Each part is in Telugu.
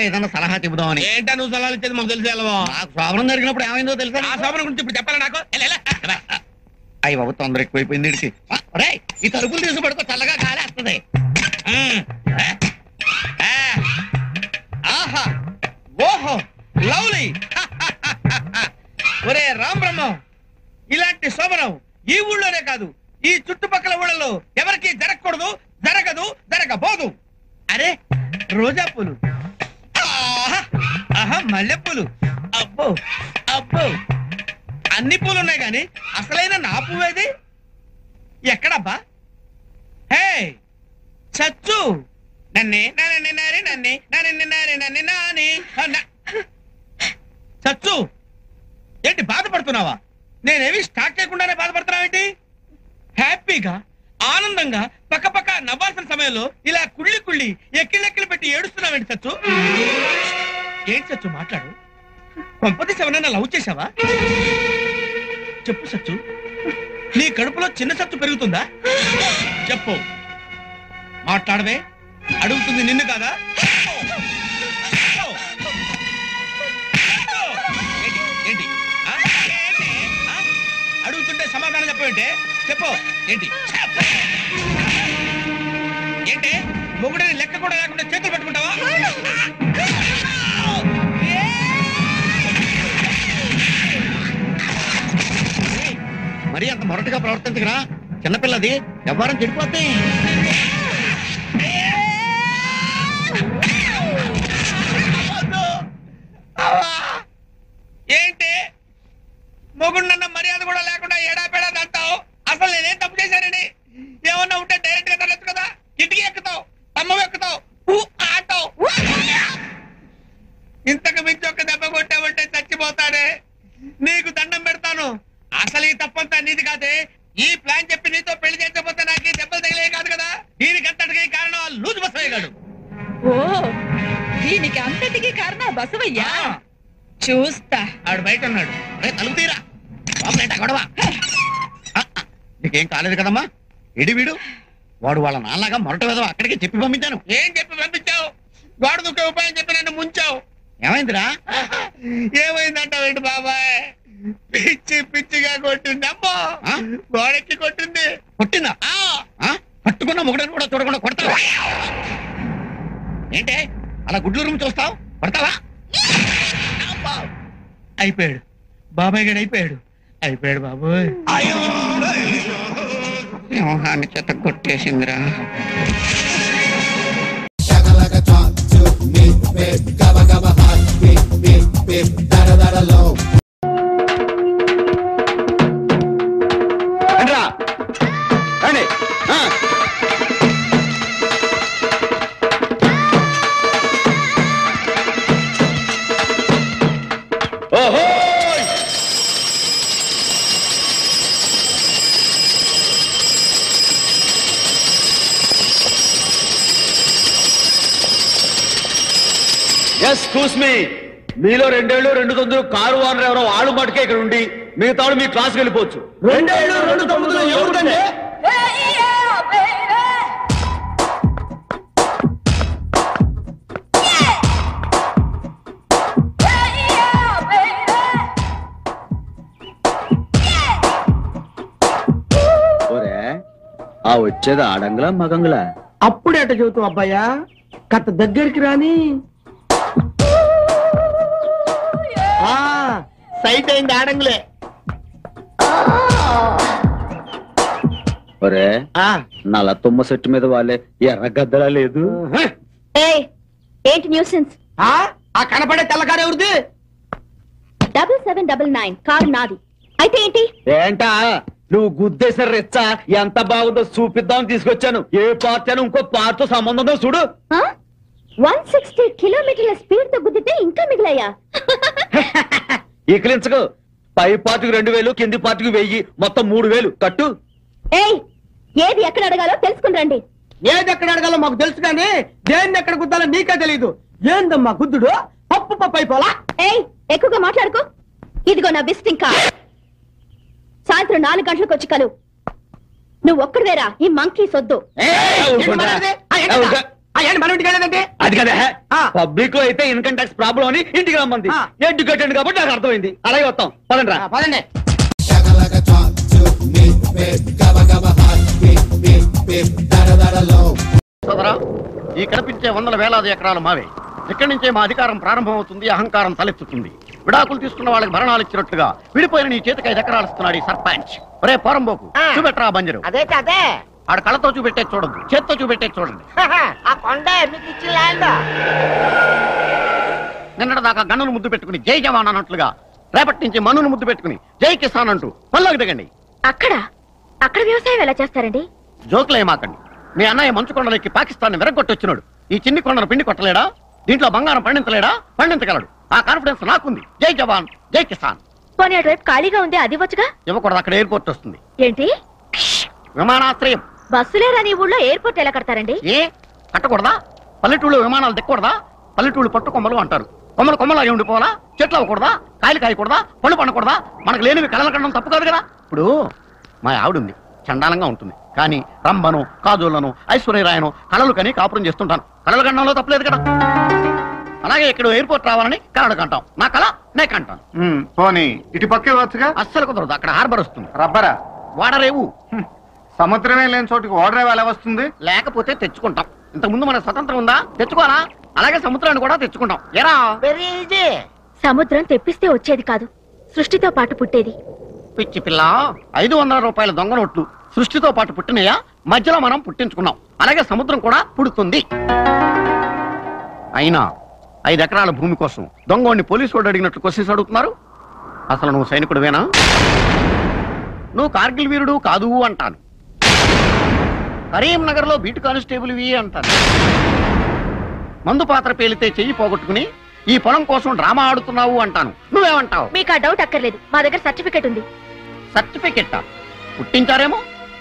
ఏదన్నా సలహా చెబుదామని. ఏంటా నువ్వు సలహాలు ఇచ్చేది? మాకు తెలిసి వెళ్ళవా? నాకు శోభనం జరిగినప్పుడు ఏమైందో తెలుసా? ఆ శోభనం గురించి ఇప్పుడు చెప్పాలా నాకు? అయ్యి బాబు తొందర ఎక్కువైపోయింది ఇడికి. ఈ తలుపులు తీసుకుపడుకో, చల్లగా గాలేస్తుంది. ఆహా ఓహో లవ్లీ. ఒరే రామ్ బ్రహ్మం, ఇలాంటి శోభనం ఈ ఊళ్ళోనే కాదు, ఈ చుట్టుపక్కల ఊళ్ళలో ఎవరికి జరగకూడదు, జరగదు, జరగబోదు. అరే రోజా పూలు, ఆహా మల్లెపూలు, అబ్బో అబ్బో అన్ని పూలు ఉన్నాయి కానీ అసలైన నా పువ్వేది ఎక్కడబ్బా? హే చచ్చు, నన్నే నన్నే నన్నే నన్నే నన్నే నన్నే నాని చచ్చు. ఏంటి బాధపడుతున్నావా? నేనేమి స్టార్ట్ చేయకుండానే బాధపడుతున్నావేంటి? హ్యాపీగా ఆనందంగా పక్క పక్క నవ్వాల్సిన సమయంలో ఇలా కుళ్ళి కుళ్ళి ఎక్కిళ్ళెక్కిలు పెట్టి ఏడుస్తున్నావేంటి చచ్చు? ఏంటి చచ్చు మాట్లాడు. కొంపతీసి ఎవరైనా లవ్ చేసావా? చెప్పు సచ్చు, నీ కడుపులో చిన్న సత్తు పెరుగుతుందా? చెప్పు, మాట్లాడవే. అడుగుతుంది నిన్ను కాదా? ఏంటి అడుగుతుంటే సమాధానం చెప్పేంటే? చెప్పు ఏంటి? ఏంటి మొగుడిని లెక్క కూడా లేకుండా చేతులు పట్టుకుంటావా? మరి అంత మొరటుగా ప్రవర్తించగరా, చిన్నపిల్లది వ్యవహారం చెడిపోతాయి. ఏంటి మొగుడినన్న మర్యాద కూడా లేకుండా ఏడాపేడా అంటావు? అసలు నేనేం తప్పు చేశానని? ఏమన్నా ఉంటే డైరెక్ట్ గా తరచు కదా, ఇంటికి ఎక్కుతావు, అమ్మ ఎక్కుతావు, ఆటావు. ఇంతకు మించి ఒక దెబ్బ కొట్టావంటే చచ్చిపోతాడే. నీకు దండం పెడతాను. అసలు ఈ తప్పంతా నీది కాదే. ఈ ప్లాన్ చెప్పి నీతో పెళ్లి చేసకపోతే నాకు ఈ దెబ్బలు తగిలే కాదు కదా. దీనికంతటికి కారణం ఆ లూజు బసవయ్యగాడు. ఓ, దీనికి అంతటికి కారణం బసవయ్యా? చూస్తా. ఆడు బయట ఉన్నాడు. తలుపు తీరా, గొడవ. నీకేం కాలేదు కదమ్మా? ఎడి వీడు వాడు వాళ్ళ నాన్నగా మొరట వేదం అక్కడికి చెప్పి పంపించాను. ఏం చెప్పి పంపించావు? గోడ దుక్కే ఉపాయం చెప్పి నన్ను ముంచావు. ఏమైందిరా? ఏమైందంటావేంటి బాబాయ్? పిచ్చి పిచ్చిగా కొట్టింది. అమ్మో, గోడెక్కి కొట్టింది. కొట్టిందా? పట్టుకున్న మొగుడని కూడా చూడకుండా కొడతావా? ఏంటే అలా గుడ్లు రూమ్ చూస్తావు? కొడతావా? అయిపోయాడు బాబాయ్ గడు, అయిపోయాడు అయిపోయాడు బాబోయ్. సింహాన్ని చెత్త కొట్టేసిందిరా. మీలో 2 ఏళ్ళు 2 తొమ్మిది కారు ఓనర్ ఎవరో వాళ్ళు మటుకే ఇక్కడ ఉండి మిగతా మీ క్లాస్కి వెళ్ళిపోవచ్చు. 2 ఏళ్ళు 2 తొమ్మిదిలో ఎవరికంటే? ఆ వచ్చేది ఆడంగులా మగంగులా? అప్పుడే అట చెబుతావు అబ్బాయా, కథ దగ్గరికి రాని. సైట్ అయింది ఆడంగులే. ఒరే నల్ల తుమ్మ చెట్టు మీద వాళ్ళే ఎర్ర గద్దలా లేదు. ఏంటి న్యూసెన్స్? ఆ కనపడే తెల్లకారు ఎవరిది? 7799 కారు నాది. అయితే ఏంటి? ఏంటా నువ్వు గుద్దేసరి రెచ్చ ఎంత బాగుందో చూపిద్దామని తీసుకొచ్చాను. ఏ పార్టీ అని ఇంకో పార్టీతో సంబంధం చూడు. 160 కిలోమీటర్ల స్పీడ్ తో గుద్దితే ఇంకా మిగిలాయా? ఈకిలించకు. పై పార్టీకి 2000, కింది పార్టీకి 1000, మొత్తం 3000 కట్టు. ఏది ఎక్కడ అడగాలో తెలుసుకుని రండి. ఏది ఎక్కడ అడగాలో మాకు తెలుసు కానీ దేన్ని ఎక్కడ గుద్దాలో నీకే తెలీదు. ఏందమ్మా గుద్దుడు? పప్పు పప్పు అయిపోలా. ఎక్కువగా మాట్లాడుకో. ఇదిగో నా విజిటింగ్ కార్డ్. సాయంత్రం 4 గంటలకు వచ్చి కలు. నువ్వు ఒక్కడివేరా ఈ మంకీ సొద్దు. ఏంటి మన ఇంటికి వెళ్ళేదంటే అది కదా ఆ. పబ్లిక్ లో అయితే ఇన్కమ్ ట్యాక్స్ ప్రాబ్లం అని ఇంటికి రమ్మంది. ఆ. ఎడ్యుకేటెడ్ కాబట్టి నాకు అర్థమైంది. అలాగే వస్తాం పదండ్రా. పదండి. సోదరా, ఈ కనిపించే వందల వేలాది ఎకరాలు మావే. ఇక్కడి నుంచే మా అధికారం ప్రారంభమవుతుంది, అహంకారం తలెత్తుతుంది. విడాకులు తీసుకున్న వాళ్ళకి భరణాలు ఇచ్చినట్టుగా విడిపోయిన నీ చేతికి 5 ఎకరాలు ఇస్తున్నాడు ఈ సర్పంచ్. ఒరే పోరంబోకు, చూపెట్టరా బంజరు. అదే కదే ఆడ కళ్ళతో చూపెట్టే చూడద్దు, చేత్తో చూపెట్టే చూడండి. ఆ కొండ మీకు ఇచ్చిన ల్యాండ్. నిన్నటి దాకా గన్నును ముద్దు పెట్టుకుని జై జవాన్ అన్నట్లుగా రేపటి నుంచి మనును ముద్దు పెట్టుకుని జై కిసాన్ అంటూ పల్లోకి దిగండి. అక్కడ వ్యవసాయం ఎలా చేస్తారండి? జోకులేమాకండి. మీ అన్నయ్య మంచు కొండలెక్కి పాకిస్తాన్ విరగొట్టొచ్చినాడు. ఈ చిన్ని కొండను పిండి కొట్టలేడా? దీంట్లో బంగారం పండించలేడా? పండించగలడు. ఆ కాన్ఫిడెన్స్ నాకుంది. జై జవాన్ జై కిసాన్. పోనీ అటువైపు ఖాళీగా ఉంది, అది వచ్చుగా. ఇవ్వకూడదు, అక్కడ ఎయిర్పోర్ట్ వస్తుంది. ఏంటి, విమానాశ్రయం. బస్సులే రాని ఊళ్ళో ఎయిర్పోర్ట్ ఎలా కడతారండి? ఏ కట్టకూడదా? పల్లెటూళ్ళు విమానాలు దిక్కకూడదా? పల్లెటూళ్ళు పట్టు కొమ్మలు అంటారు. కొమ్మలు కొమ్మలు అయి ఉండిపోవాలా? చెట్లు అవ్వకూడదా? కాయలు కాయకూడదా? పళ్ళు పండకూడదా? మనకు లేనివి కళలు కనడం తప్పు కాదు కదా. ఇప్పుడు మా ఆవిడుంది, చండాలంగా ఉంటుంది. కానీ రంభను, కాజోళ్లను, ఐశ్వర్యరాయను కళలు కని కాపురం చేస్తుంటాను. కళలు కనడంలో తప్పలేదు కదా. అలాగే ఇక్కడ ఎయిర్పోర్ట్ రావాలని కళలు కంటాం. నా కళ నే కంటాను. పోనీ ఇటు పక్కే వచ్చుగా. అస్సలు కుదరదు, అక్కడ హార్బర్ వస్తుంది. రబ్బరా వాడరేవు. సముద్రమే లేని చోటుకి ఓడరేవు ఎలా వస్తుంది? లేకపోతే తెచ్చుకుంటాం. ఇంతకుముందు మన స్వతంత్రం ఉందా? తెచ్చుకోవాలా? అలాగే సముద్రాన్ని కూడా తెచ్చుకుంటాం. ఎరా వెరీ ఈజీ. సముద్రం తెప్పిస్తే వచ్చేది కాదు, సృష్టితో పాటు పుట్టేది. పిచ్చి పిల్ల, 500 రూపాయల దొంగ నోట్లు సృష్టితో పాటు పుట్టినయా? మధ్యలో మనం పుట్టించుకున్నాం. అలాగే సముద్రం కూడా పుడుతుంది. అయినా 5 ఎకరాల భూమి కోసం దొంగోడిని పోలీసు వాడు అడిగినట్లు క్వశ్చన్స్ అడుగుతున్నారు. అసలు నువ్వు సైనికుడివేనా? నువ్వు కార్గిల్ వీరుడు కాదు అంటాను. కరీంనగర్ లో బీటు కానిస్టేబుల్వి అంటాను. మందు పాత్ర పేలితే చెయ్యి పోగొట్టుకుని ఈ పొలం కోసం డ్రామా ఆడుతున్నావు అంటాను. నువ్వేమంటావు? మీకు ఆ డౌట్ అక్కర్లేదు, మా దగ్గర సర్టిఫికెట్ ఉంది. సర్టిఫికెట్టా? పుట్టించారేమో.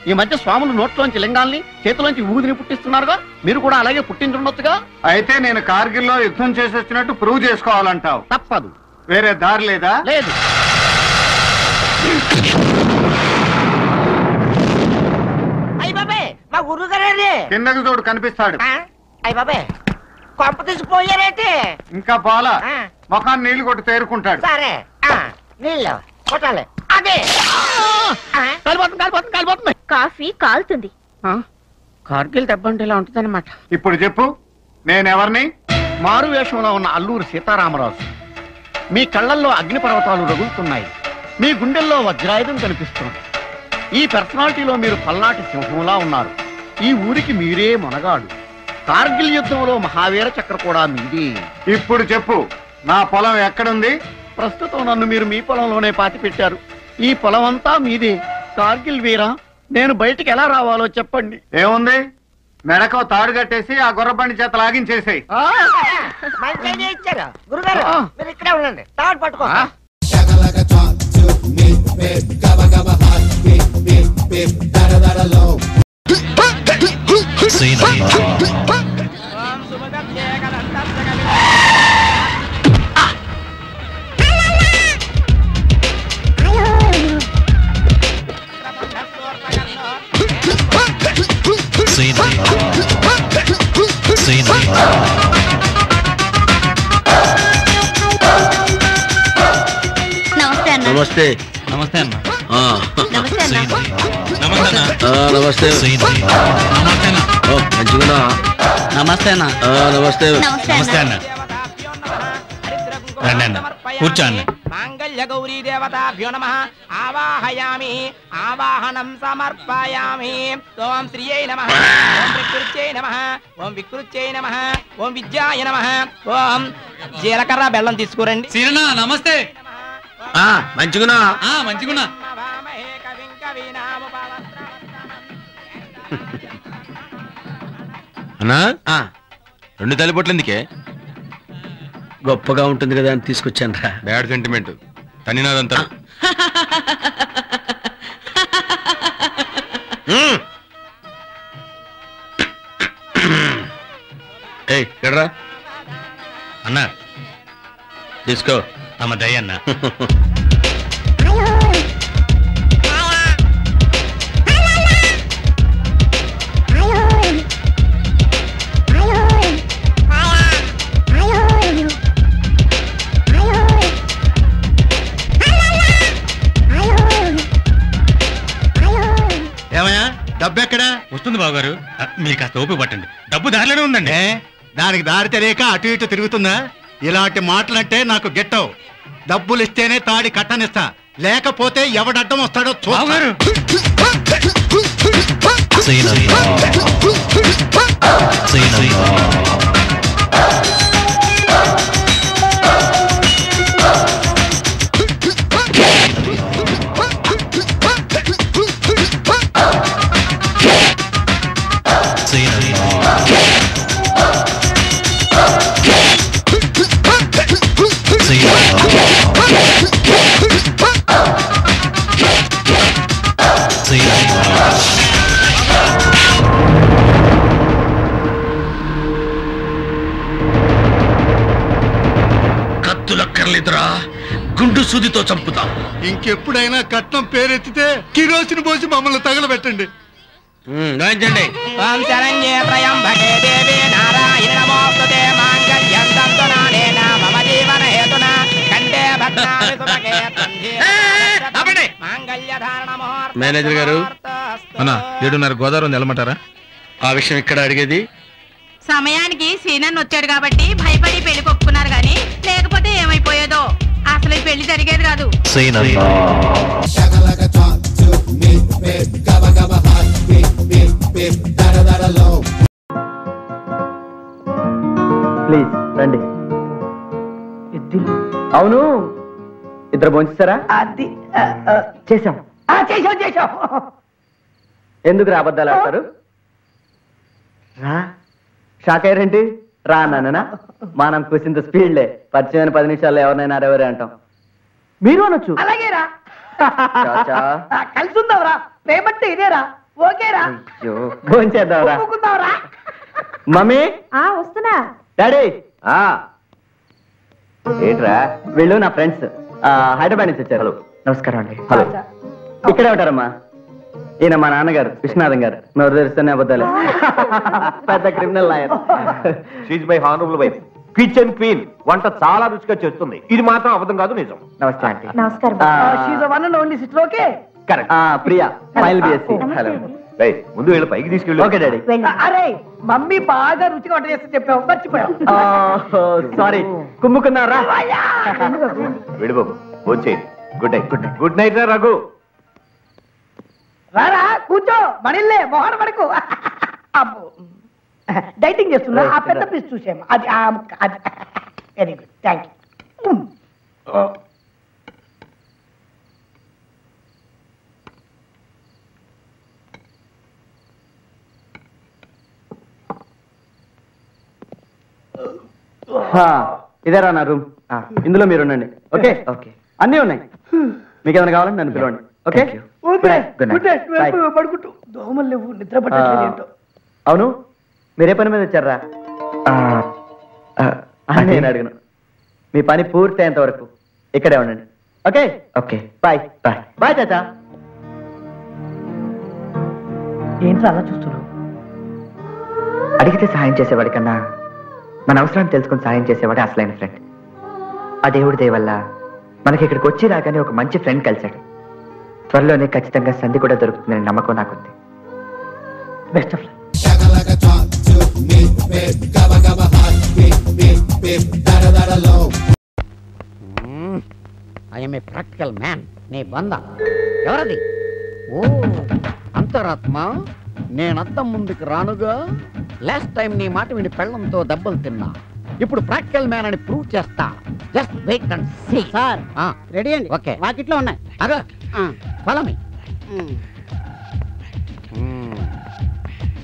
ఈ మధ్య స్వాములు నోట్లోంచి లింగాల్ని, చేతిలోంచి ఊదిని పుట్టిస్తున్నారుగా. మీరు కూడా అలాగే పుట్టించుండొచ్చుగా. అయితే నేను కార్గిల్లో యుద్ధం చేసి వచ్చినట్టు ప్రూవ్ చేసుకోవాలంటావు. తప్పదు. వేరే దారి లేదా? లేదు. అయ్య బాబే, మా గురువు గారండి. కిందకి చూడు కనిపిస్తాడు. అయ్య బాబే, కొంప తీసిపోయారేంటి? ఇంకా పోలా. ఆ. ముఖాన్ని నీళ్లు కొట్టి తేరుకుంటాడు. సరే, నీళ్ళు కొట్టాలి. అదే కాలిపోతుంది, కాలిపోతుంది, కాలిపోతుంది. కాఫీ కాలుతుంది. కార్గిల్ దెబ్బ అంటే ఇలా ఉంటుందన్నమాట. ఇప్పుడు చెప్పు, నేనెవరిని? మారు వేషంలో ఉన్న అల్లూరు సీతారామరాజు. మీ కళ్ళల్లో అగ్నిపర్వతాలు రగులుతున్నాయి. మీ గుండెల్లో వజ్రాయుధం కనిపిస్తుంది. ఈ పర్సనాలిటీలో మీరు పల్నాటి సింహంలా ఉన్నారు. ఈ ఊరికి మీరే మొనగాడు. కార్గిల్ యుద్ధంలో మహావీర చక్ర కూడా మీది. ఇప్పుడు చెప్పు, నా పొలం ఎక్కడుంది? ప్రస్తుతం నన్ను మీరు మీ పొలంలోనే పాతి పెట్టారు. ఈ పొలం అంతా మీదే. కార్గిల్ వీరా, నేను బయటికి ఎలా రావాలో చెప్పండి. ఏముంది, మెడకో తాడు కట్టేసి ఆ గుర్రబండి చేత లాగించేసేయ్. మంచి ఐడియా ఇచ్చారు గురుగారు. మీరు ఇక్కడే ఉండండి, తాడు పట్టుకో. నమస్తే. నమస్తే అన్న. నమస్తే అన్న. నమస్తే. మంచిగా. నమస్తే అన్న. నమస్తే. నమస్తే అన్న. రండి అన్న, కూర్చో అన్న. మాంగళ్య గౌరీ దేవతాభ్యో నమః. ఆవాహయామి, ఆవాహనం సమర్పయామి. ఓం శ్రీయై నమః, ఓం వికృత్యై నమః, ఓం వికృత్యై నమః, ఓం విద్యాయ నమః. ఓం జీలకర్ర బెల్లం తీసుకురండి. సీనన్నా నమస్తే. మంచిగునా. మంచిగున్నా. అన్నా, 2 తల్లిపొట్లు ఎందుకే? గొప్పగా ఉంటుంది కదా అని తీసుకొచ్చాను రా. బ్యాడ్ సెంటిమెంట్ తనినాదంతా. ఏయ్ ఎడరా అన్నా తీసుకో. తమ దయ అన్న. డబ్బు ఎక్కడా? వస్తుంది బావగారు. మీరు కాస్త ఓపిక పట్టండి. డబ్బు దారిలోనే ఉందండి. దానికి దారి తెలియక అటు ఇటు తిరుగుతుందా? ఇలాంటి మాటలంటే నాకు గెట్టవు. డబ్బులు ఇస్తేనే తాడి కట్టనిస్తా, లేకపోతే ఎవడడ్డం వస్తాడో చూస్తారు. కత్తులక్కర్లేదురా, గుండు సూదితో చంపుతా. ఇంకెప్పుడైనా కట్నం పేరెత్తితే కిరోసిన్ పోసి మమ్మల్ని తగలబెట్టండి. రాయించండి. ఓం శరణ్యే త్రయంబకే దేవి నారాయణి నమోస్తుతే మాంగళ్యం తంతునానేన మమ జీవన హేతునా కంఠే భద్రామి సుభగే తంధే మాంగళ్యధారణ ముహూర్త. మేనేజర్ గారు, అన్నా 7:30 గోదావరి నిలమంటారా? ఆ విషయం ఇక్కడ అడిగేది. సమయానికి సీనన్ వచ్చాడు కాబట్టి భయపడి పెళ్లి కొప్పుకున్నారు గాని లేకపోతే ఏమైపోయేదో. అసలు ఈ పెళ్లి జరిగేది కాదు. ప్లీజ్ రండి. అవును, ఇద్దరు భోంచేశారా? అది చేశాం. చేసాం. ఎందుకు రా అబద్ధాలు ఆడతారు? రా. షాక్ అయ్యారేంటి? రా నాన్న. మనం కూసింత స్పీడ్లే. పరిచయం 10 నిమిషాల్లో ఎవరినైనా అరెవరే అంటాం. మీరు అనొచ్చు. అలాగేరా, చాచా. కలిసి ఉందావురా. పేమెంట్ ఇదేరా. ఓకేరా, భోంచేద్దాంరా. మమ్మీ వస్తున్నా. డాడీ ఏంట్రా? వీళ్ళు నా ఫ్రెండ్స్, హైదరాబాద్ నుంచి వచ్చారు. హలో, నమస్కారం అండి. హలో. ఇక్కడే ఉంటారమ్మా. ఈయన మా నాన్నగారు విశ్వనాథం గారు. నోరు తెరిస్తేనే అబద్ధాలే. పెద్ద criminal lawyer. She's my honourable wife, kitchen queen. వంట చాలా రుచిగా చేస్తుంది. ఇది మాత్రం అబద్ధం కాదు, నిజం. నమస్తే ఆంటీ. నమస్కారం. Correct. Priya, final BSc. Hello. ముందు వీళ్ళ పైకి తీసుకెళ్ళి. Okay daddy. అరే మమ్మీ బాగా రుచిగా వంట చేస్తే చెప్పావు, మర్చిపోయావు. సారీ, కుమ్ముకున్నారా? వెళ్ళు బాబు, వచ్చేయండి. Good night. గుడ్ నైట్ రా రఘు. రారా కూర్చో. మనిల్లే మొహన పడకు. అబ్బో, డైటింగ్ చేస్తున్నా. ఆ పెద్ద పీస్ చూసాము. అది ఆ ముక్క. అది వెరీ గుడ్, థ్యాంక్ యూ. ఇదేరా నా రూమ్. ఇందులో మీరు ఉండండి. Okay okay. అన్నీ ఉన్నాయి. మీకు ఏమైనా కావాలంటే నన్ను పిలవండి. ఓకే. పడుకుంటూ దోమలు లేవు, నిద్ర పట్టలేదు. అవును, మీరే పని మీద వచ్చారా? నేను అడిగిన మీ పని పూర్తి అయ్యేంత వరకు ఇక్కడే ఉండండి. Okay okay. Bye bye. Bye చాచా. ఏంట్రా అలా చూస్తున్నావు? అడిగితే సహాయం చేసేవాడి కన్నా మన అవసరాన్ని తెలుసుకుని సహాయం చేసేవాడే అసలైన ఫ్రెండ్. ఆ దేవుడి దయ వల్ల మనకి ఇక్కడికి వచ్చి రాగానే ఒక మంచి ఫ్రెండ్ కలిశాడు. త్వరలోనే ఖచ్చితంగా సంధి కూడా దొరుకుతుందని నమ్మకం నాకుంది. Best of luck. I'm a practical man. నీ బంద ఎవరది? ఓ అంతరాత్మ, నేనద్దం ముందుకు రానుగా. లాస్ట్ టైం నీ మాట విని పెళ్ళంతో దెబ్బలు తిన్నా. ఇప్పుడు ప్రాక్టికల్ మ్యాన్ అని ప్రూవ్ చేస్తా. Just wait and see. Sir ready అండి. ఓకే, వాకిట్లో ఉన్నాయి. అగా ఫాలో మీ.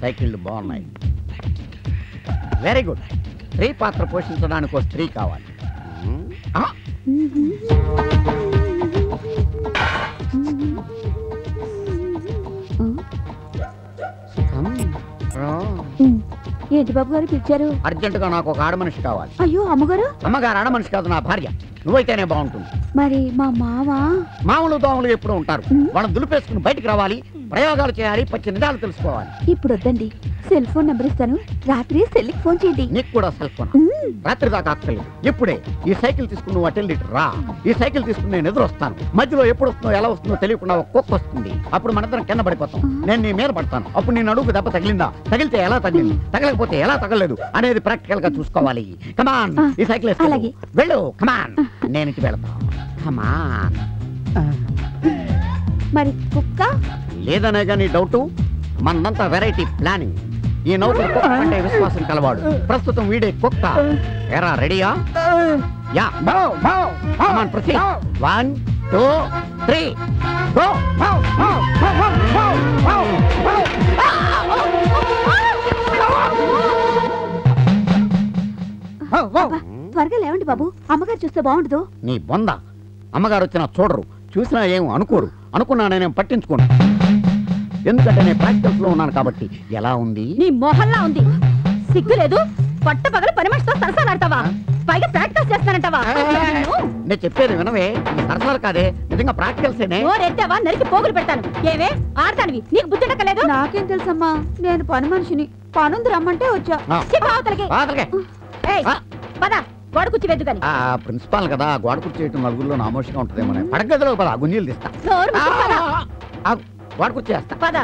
సైకిళ్ళు బాగున్నాయి. Very good. స్త్రీ పాత్ర పోషించడానికి ఒక స్త్రీ కావాలి. ఏంటి బాబు గారు పిలిచారు? అర్జెంట్ గా నాకు ఒక ఆడ మనిషి కావాలి. అయ్యో అమ్మగారు. అమ్మగారు ఆడ మనిషి కాదు, నా భార్య. నువ్వైతేనే బాగుంటుంది. మరి మా మావ మామూలు దోమలు ఎప్పుడు ఉంటారు. వాళ్ళని దులిపేసుకుని బయటికి రావాలి, ప్రయోగాలు చేయాలి, పచ్చి నిజాలు తెలుసుకోవాలి. ఇప్పుడు వద్దండి, సెల్ ఫోన్ నెంబర్ ఇస్తాను, రాత్రి సెల్కి ఫోన్ చేయండి. నీకు కూడా సెల్ ఫోన్ రాత్రి దాకా అక్కర్లేదు. ఇప్పుడే ఈ సైకిల్ తీసుకుని నువ్వు అటెండ్ రా. ఈ సైకిల్ తీసుకుని నేను ఎదురు వస్తాను. మధ్యలో ఎప్పుడు వస్తుందో ఎలా వస్తుందో తెలియకుండా ఒక కుక్క వస్తుంది. అప్పుడు మనందరం కింద పడిపోతాం. నేను నీ మీద పడతాను. అప్పుడు నేను అడుగు దెబ్బ తగిలిందా, తగిలితే ఎలా తగిలింది, తగలకపోతే ఎలా తగలలేదు అనేది ప్రాక్టికల్ గా చూసుకోవాలి. కమాన్, ఈ సైకిల్ వెళ్ళు. కమాన్, నేను ఇంటికి వెళ్తాను. కమాన్. మరి కుక్క లేదనే గానీ డౌట్. మనంతా వెరైటీ ప్లానింగ్. ఈ నౌకరు కుక్క అంటే విశ్వాసం కలవాడు. ప్రస్తుతం వీడే కుక్క. ఎరా రెడీయా? యా. కమాన్, ప్రొసీడ్. 1 2 3 గో. త్వరగా లేవండి బాబు, అమ్మగారు చూస్తే బాగుండదు. నీ బొంద. అమ్మగారు వచ్చినా చూడరు, చూసినా ఏం అనుకోరు. అనుకున్నా నేనేం పట్టించుకోను, ఎందుకంటే నేను ప్రాక్టీస్ లో ఉన్నాను కాబట్టి. ఎలా ఉంది? నీ మొహల్లా ఉంది. సిగ్గు లేదు? పట్ట పగల పని మనిషితో సరసాలాడతావా? పైగా ప్రాక్టీస్ చేస్తానంటావా? నేను చెప్పేది వినవే, సరసాలు కాదే, నిజంగా ప్రాక్టికల్సేనే. ఎత్తావా నరికి పోగులు పెడతాను. ఏవే ఆడతానివి, నీకు బుద్ధి ఎక్కలేదు? నాకేం తెలుసమ్మా, నేను పని మనిషిని. పనుంది రమ్మంటే వచ్చా. పద, గోడ కుర్చీ వెద్దు కానీ. ప్రిన్సిపాల్ కదా, గోడ కుర్చీ చేయటం నలుగురిలో నామోషంగా ఉంటుందేమో. పడగదిలో పద, గుంజీలు తీస్తా. గోడ కుర్చీ వేస్తా. పద.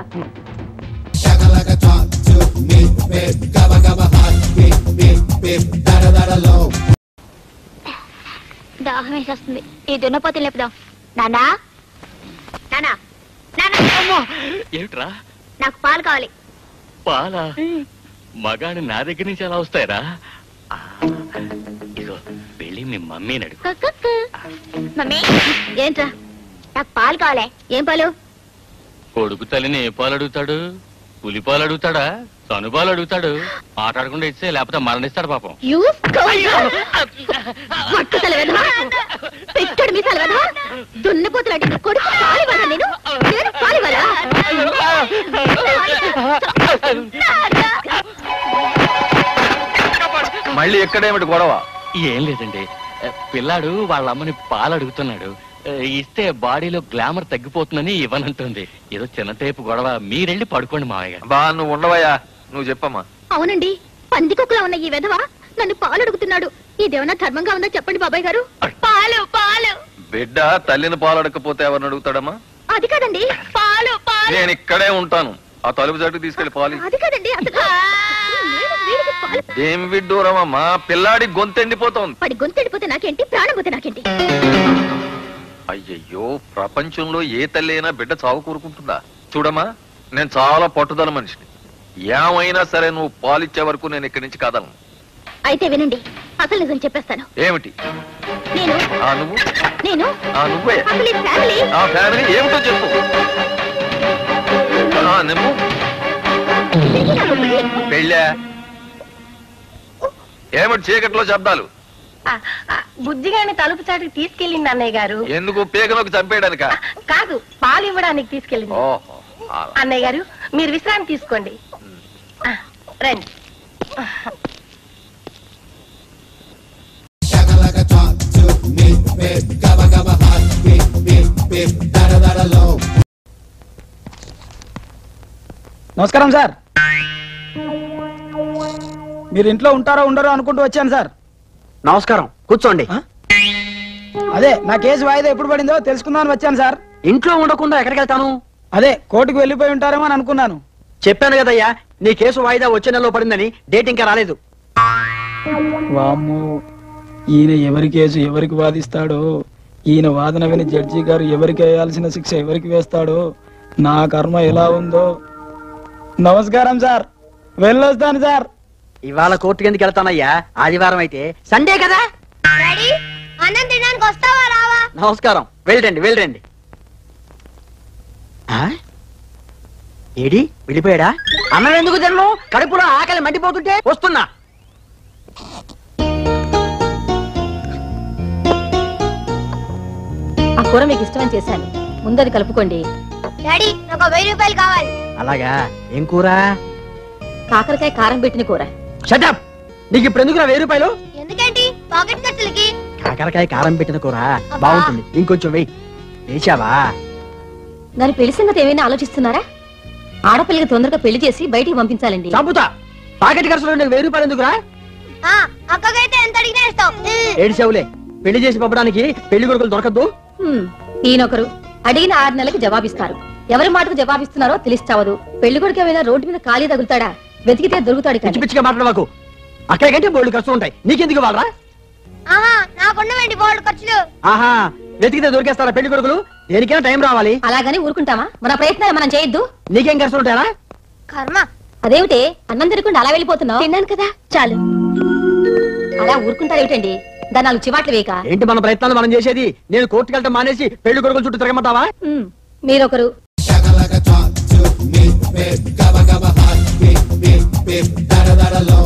దాహం వేసేస్తుంది, ఈ దున్నపోతే లేపుదాం. నానా నానా ఏమిట్రా? నాకు పాలు కావాలి. పాలా? మగాడి నా దగ్గర నుంచి ఎలా వస్తాయరా? ఇదిగో వెళ్ళి మీ మమ్మీని అడుగు. మమ్మీ, ఏంట్రా? నాకు పాలు కావాలి. ఏం పాలు? కొడుకు తల్లిని ఏ పాలు అడుగుతాడు? పులి పాలు అడుగుతాడా, సనుపాలు అడుగుతాడు? మాట్లాడకుండా ఇస్తే లేకపోతే మరణిస్తాడు పాపం. పెట్టాడు మీ తలవదా? దున్నపోతులాంటి కొడుకు పాలివాలా? నేను పాలివాలా? మళ్ళీ ఎక్కడేమిటి గొడవ? ఏం లేదండి, పిల్లాడు వాళ్ళ అమ్మని పాలు అడుగుతున్నాడు. ఇస్తే బాడీలో గ్లామర్ తగ్గిపోతుందని ఇవ్వనంటుంది. ఏదో చిన్న టైపు గొడవ. మీరెళ్ళి పడుకోండి మావయ్య. బా, నువ్వు ఉండవయ్యా, నువ్వు చెప్పమ్మా. అవునండి, పందికొక్కలా ఉన్న ఈ వెధవ నన్ను పాలు అడుగుతున్నాడు. ఇదేమన్నా ధర్మంగా ఉందా చెప్పండి బాబాయ్ గారు? పాలు పాలు. బిడ్డ తల్లిని పాలు అడగకపోతే ఎవరిని అడుగుతాడమ్మా? అది కాదండి, పాలు పాలు. నేను ఇక్కడే ఉంటాను, ఆ తలుపు చట్టు తీసుకెళ్లి పాలు. అది కాదండి, ఏం విడ్డూరమమ్మా, పిల్లాడి గొంతెండిపోతోంది. పడి గొంతెండిపోతే నాకేంటి, ప్రాణం పోతే నాకేంటి? అయ్యయ్యో, ప్రపంచంలో ఏ తల్లి అయినా బిడ్డ చావు కోరుకుంటుందా? చూడమ్మా, నేను చాలా పట్టుదల మనిషిని. ఏమైనా సరే నువ్వు పాలిచ్చే వరకు నేను ఇక్కడి నుంచి కదలను. అయితే వినండి, అసలు నిజం చెప్పేస్తాను. ఏమిటి? నేను నువ్వే అసలు ఈ ఫ్యామిలీ. ఆ ఫ్యామిలీ ఏమిటో చెప్పు. నువ్వు పెళ్ళా? ఏమిటి చీకట్లో శబ్దాలు? బుద్ధిగాని తలుపు చాటుకు తీసుకెళ్ళింది అన్నయ్య గారు. ఎందుకు? పేకలోకి చంపేయడానిక? కాదు, పాలు ఇవ్వడానికి తీసుకెళ్ళింది. ఓహో. అన్నయ్య గారు, మీరు విశ్రాంతి తీసుకోండి. రండి. నమస్కారం సార్. మీరు ఇంట్లో ఉంటారో ఉండరో అనుకుంటూ వచ్చాను సార్. నమస్కారం, కూర్చోండి. అదే నా కేసు వాయిదా ఎప్పుడు పడిందో తెలుసుకుందామని వచ్చాను సార్. ఇంట్లో ఉండకుండా ఎక్కడికి వెళ్తాను? అదే కోర్టుకు వెళ్ళిపోయి ఉంటారేమో అని అనుకున్నాను. చెప్పాను కదయ్యా, నీ కేసు వాయిదా వచ్చే నెలలో పడిందని. డేట్ ఇంకా రాలేదు. వామ్మో, ఈయన ఎవరి కేసు ఎవరికి వాదిస్తాడో, ఈయన వాదన విని జడ్జి గారు ఎవరికి వేయాల్సిన శిక్ష ఎవరికి వేస్తాడో, నా కర్మ ఎలా ఉందో. నమస్కారం సార్, వెళ్ళొస్తాను సార్. ఇవాళ కోర్టుకి ఎందుకు వెళ్తానయ్యా? ఆదివారం అయితే సండే కదా. అన్నం తినడానికి వస్తావా రావా? నమస్కారం, వెళ్ళండి వెళ్ళండి. ఏడి వెళ్ళిపోయాడా? అన్నం ఎందుకు తిన్ను? కడుపులో ఆకలి మండిపోతుంటే వస్తున్నా. ఆ కూర మీకు ఇష్టమని చేశాను, ముందది కలుపుకోండి. డాడీ, నాకు 1000 రూపాయలు కావాలి. అలాగా, ఏం కూర? కాకరకాయ కారం పెట్టిన కూర. షటప్! నీకు ఇప్పుడు ఎందుకు 1000 రూపాయలు? ఎందుకండి? పాకెట్ ఖర్చులకి. కాకరకాయ కారం పెట్టిన కూర బాగుంటుంది, ఇంకొంచెం వెయ్యి. వేసావా? దాని పెళ్లి సంగతి ఏమైనా ఆలోచిస్తున్నారా? ఆడపిల్లకి తొందరగా పెళ్లి చేసి బయటికి పంపించాలండి. చంపుతా. పాకెట్ ఖర్చులో 1000 రూపాయలు ఎందుకురా? అక్కకైతే ఎంత అడిగినా ఇస్తాం. ఏడిచావులే, పెళ్లి చేసి పంపడానికి పెళ్లి కొడుకులు దొరకద్దు. ఈయనొకరు అడిగిన 6 నెలలకు జవాబిస్తారు. ఎవరి మాటకు జవాబిస్తున్నారో తెలిస్తావదు. పెళ్లి కొడుకు ఏమైనా రోడ్డు మీద ఖాళీ తగులుతాడా? వెతికితే దొరుకుతాడు. పిచ్చి పిచ్చిగా మాట్లాడవాకు. అక్కడికంటే బోల్డ్ ఖర్చులు ఉంటాయి, నీకెందుకు వాళ్ళరా? నాకుండవండి బోల్డ్ ఖర్చులు. ఆహా, వెతికితే దొరికేస్తారా పెళ్లి కొడుకులు? దేనికైనా టైం రావాలి. అలాగని ఊరుకుంటామా? మన ప్రయత్నాలు మనం చేయొద్దు. నీకేం ఖర్చులు ఉంటాయా? కర్మ. అదేమిటే అన్నం తినకుండా అలా వెళ్ళిపోతున్నావు? తిన్నాను కదా చాలు. అలా ఊరుకుంటారేమిటండి? దాని 4 చివాట్లు వేయక. ఏంటి మన ప్రయత్నాలు మనం చేసేది? నేను కోర్టుకు వెళ్ళటం మానేసి పెళ్లి కొడుకుల చుట్టూ తిరగమంటావా? మీరొకరు Gabba gabba hot, beep beep beep, da da da da low.